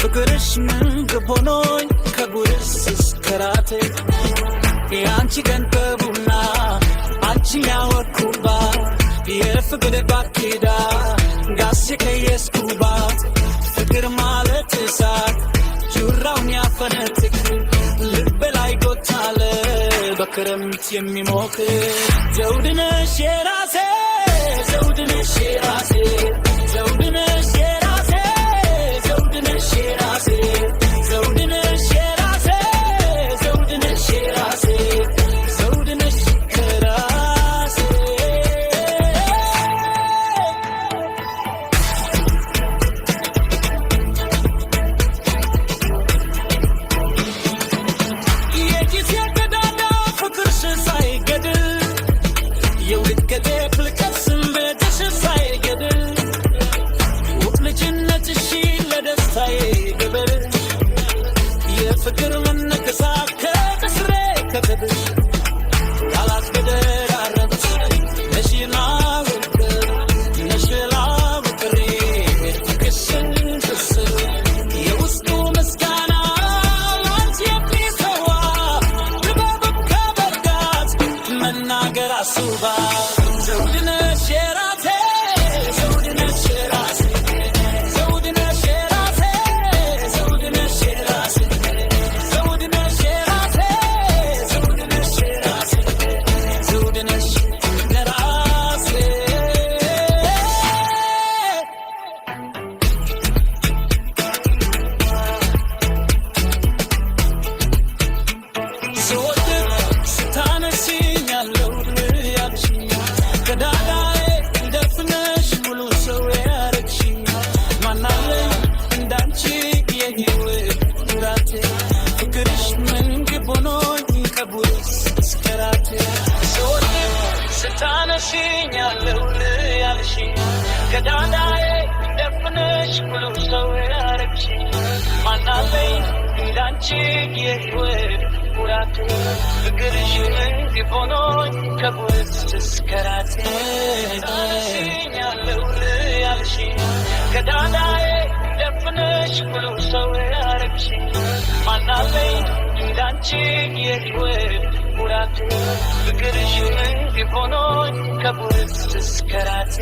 ፍቅርሽ ምን ገቦኖኝ ከጉርስ እስከራቴ ያንቺ ገንዘቡና አንቺ ያወኩባት የፍቅር ባኪዳ ጋሴ ከየስኩባት ፍቅር ማለት እሳት ጁራውን ያፈነጥቅ ልብ ላይ ጎታለ በክረምት የሚሞቅ ዘውድነሽ የራሴ ዘውድነሽ የራሴ ዘውድነሽ የራሴ ዘውድነሽ የራሴ ዘውድነሽ የራሴ ዘውድነሽ የራሴ ዘውድነሽ ከራሴ የጊዜ ገዳዳ ፍቅርሽ ሳይገድል የውድቀቴ ፍልቀስም ቤትሽ ሳይገድል ውብ ልጅነትሽ ለደስታዬ ግብር የፍቅር መነገሳት ከቅስሬ ከክብር ቃላት ገደራረብሽ ነሽና ውቅር ነሽላ ውቅሬ ፍቅሽን ትስር የውስጡ ምስጋና ላንቺ የሚሰዋ ድባብም ከበርጋት መናገር አስባ ዘውድነሽ የራሴ ዘውድነሽ የራሴ ዘውድነሽ የራሴ ዘውድነሽ የራሴ ዘውድነሽ የራሴ ዘውድነሽ የራሴ ዘውድነሽ ለራሴ ስወድቅ ስታነሺኝ ያለው ያልሽኝ ከዳዳዬ እንደፍነሽ ሙሉ ሰው ያረግሽኝ ማናለኝ እንዳንቺ የህይወት ኩራቴ ፍቅርሽ ምን ግብ ሆኖኝ ከቡርስ እስከ ራቴ ስወድቅ ስታነሺኝ ያለው ያልሽኝ ከዳዳዬ እንደፍነሽ ሙሉ ሰው ያረግሽኝ ማናለኝ እንዳንቺ የህይወት ኩራቴ ፍቅርሽ ምን ግብ ሆኖኝ ከቡርስ እስከ ራቴ ስታነሺኝ ያለው ያልሽኝ ከዳዳዬ እንደፍነሽ ሙሉ ሰው ያረግሽኝ ማናለኝ እንዳንቺ የህይወት ኩራቴ ፍቅርሽ ምን ግብ ሆኖኝ ከቡርስ እስከ ራቴ